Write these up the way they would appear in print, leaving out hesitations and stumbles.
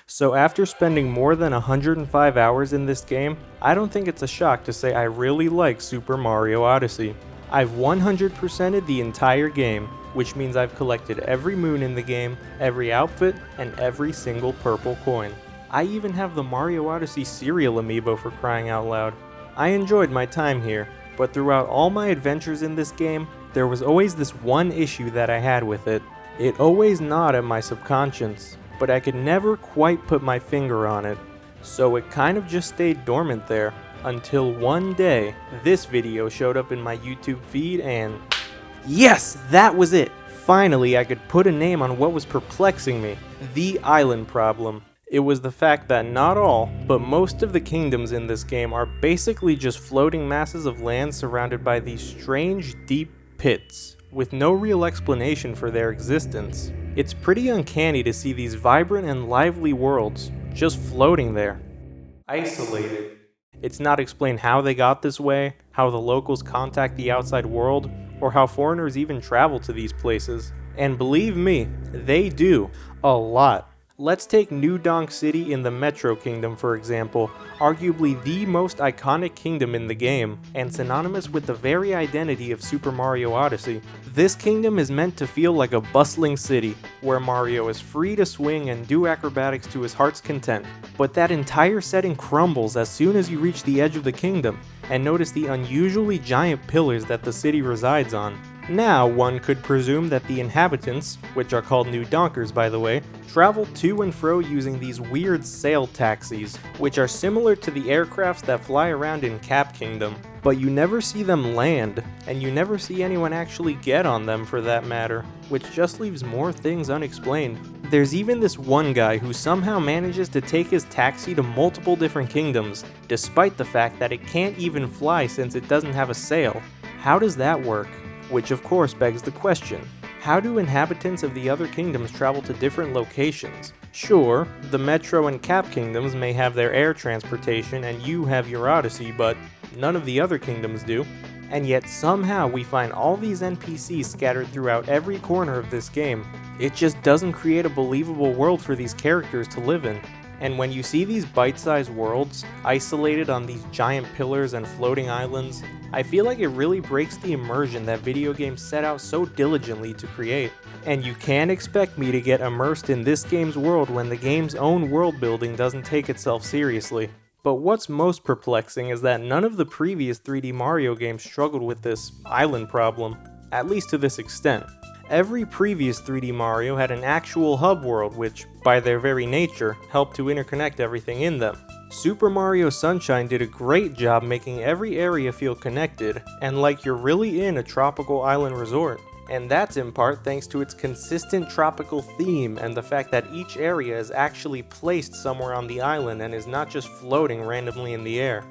So after spending more than 105 hours in this game, I don't think it's a shock to say I really like Super Mario Odyssey. I've 100%ed the entire game, which means I've collected every moon in the game, every outfit, and every single purple coin. I even have the Mario Odyssey cereal amiibo for crying out loud. I enjoyed my time here, but throughout all my adventures in this game, there was always this one issue that I had with it. It always gnawed at my subconscious, but I could never quite put my finger on it. So it kind of just stayed dormant there, until one day, this video showed up in my YouTube feed and... yes, that was it! Finally, I could put a name on what was perplexing me. The island problem. It was the fact that not all, but most of the kingdoms in this game are basically just floating masses of land surrounded by these strange, deep pits, with no real explanation for their existence. It's pretty uncanny to see these vibrant and lively worlds just floating there. Isolated. It's not explained how they got this way, how the locals contact the outside world, or how foreigners even travel to these places. And believe me, they do. A lot. Let's take New Donk City in the Metro Kingdom for example, arguably the most iconic kingdom in the game, and synonymous with the very identity of Super Mario Odyssey. This kingdom is meant to feel like a bustling city, where Mario is free to swing and do acrobatics to his heart's content. But that entire setting crumbles as soon as you reach the edge of the kingdom, and notice the unusually giant pillars that the city resides on. Now, one could presume that the inhabitants, which are called New Donkers by the way, travel to and fro using these weird sail taxis, which are similar to the aircrafts that fly around in Cap Kingdom. But you never see them land, and you never see anyone actually get on them for that matter, which just leaves more things unexplained. There's even this one guy who somehow manages to take his taxi to multiple different kingdoms, despite the fact that it can't even fly since it doesn't have a sail. How does that work? Which of course begs the question, how do inhabitants of the other kingdoms travel to different locations? Sure, the Metro and Cap kingdoms may have their air transportation and you have your Odyssey, but none of the other kingdoms do. And yet somehow we find all these NPCs scattered throughout every corner of this game. It just doesn't create a believable world for these characters to live in. And when you see these bite-sized worlds, isolated on these giant pillars and floating islands, I feel like it really breaks the immersion that video games set out so diligently to create. And you can't expect me to get immersed in this game's world when the game's own world building doesn't take itself seriously. But what's most perplexing is that none of the previous 3D Mario games struggled with this island problem, at least to this extent. Every previous 3D Mario had an actual hub world which, by their very nature, helped to interconnect everything in them. Super Mario Sunshine did a great job making every area feel connected, and like you're really in a tropical island resort. And that's in part thanks to its consistent tropical theme and the fact that each area is actually placed somewhere on the island and is not just floating randomly in the air.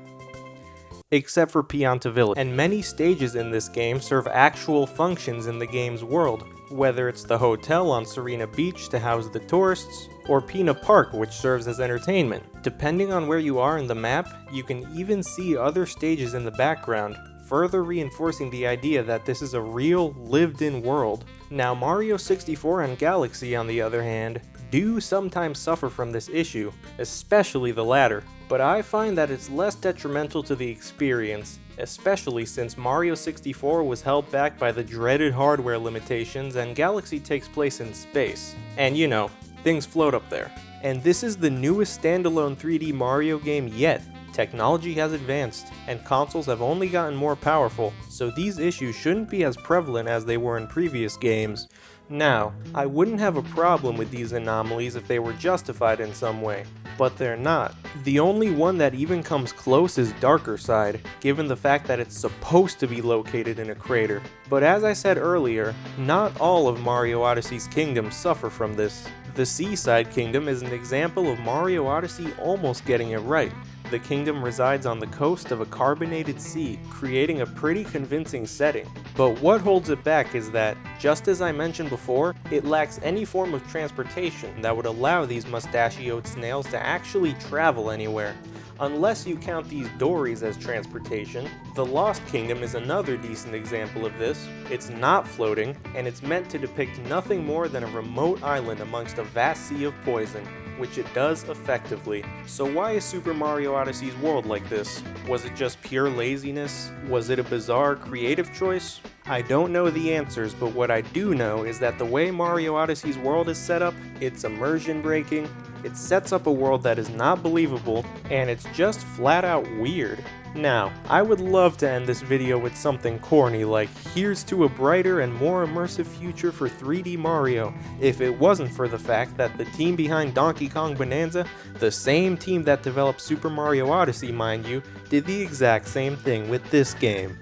Except for Pianta Village, and many stages in this game serve actual functions in the game's world, whether it's the hotel on Serena Beach to house the tourists, or Pina Park which serves as entertainment. Depending on where you are in the map, you can even see other stages in the background, further reinforcing the idea that this is a real, lived-in world. Now Mario 64 and Galaxy, on the other hand, do sometimes suffer from this issue, especially the latter. But I find that it's less detrimental to the experience, especially since Mario 64 was held back by the dreaded hardware limitations and Galaxy takes place in space. And you know, things float up there. And this is the newest standalone 3D Mario game yet. Technology has advanced, and consoles have only gotten more powerful, so these issues shouldn't be as prevalent as they were in previous games. Now, I wouldn't have a problem with these anomalies if they were justified in some way, but they're not. The only one that even comes close is Darker Side, given the fact that it's supposed to be located in a crater. But as I said earlier, not all of Mario Odyssey's kingdoms suffer from this. The Seaside Kingdom is an example of Mario Odyssey almost getting it right. The kingdom resides on the coast of a carbonated sea, creating a pretty convincing setting. But what holds it back is that, just as I mentioned before, it lacks any form of transportation that would allow these mustachioed snails to actually travel anywhere. Unless you count these dories as transportation. The Lost Kingdom is another decent example of this. It's not floating, and it's meant to depict nothing more than a remote island amongst a vast sea of poison. which it does effectively. So why is Super Mario Odyssey's world like this? Was it just pure laziness? Was it a bizarre creative choice? I don't know the answers, but what I do know is that the way Mario Odyssey's world is set up, it's immersion breaking, it sets up a world that is not believable, and it's just flat out weird. Now, I would love to end this video with something corny like, here's to a brighter and more immersive future for 3D Mario, if it wasn't for the fact that the team behind Donkey Kong Bonanza, the same team that developed Super Mario Odyssey mind you, did the exact same thing with this game.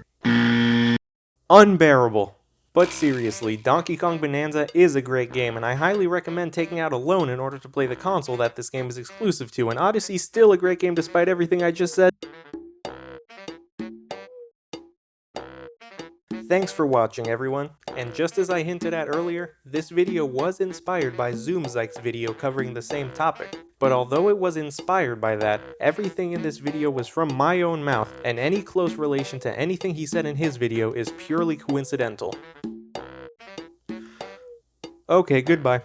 Unbearable. But seriously, Donkey Kong Bonanza is a great game, and I highly recommend taking out a loan in order to play the console that this game is exclusive to, and Odyssey's still a great game despite everything I just said. Thanks for watching, everyone, and just as I hinted at earlier, this video was inspired by Zoomzyke's video covering the same topic. But although it was inspired by that, everything in this video was from my own mouth, and any close relation to anything he said in his video is purely coincidental. Okay, goodbye.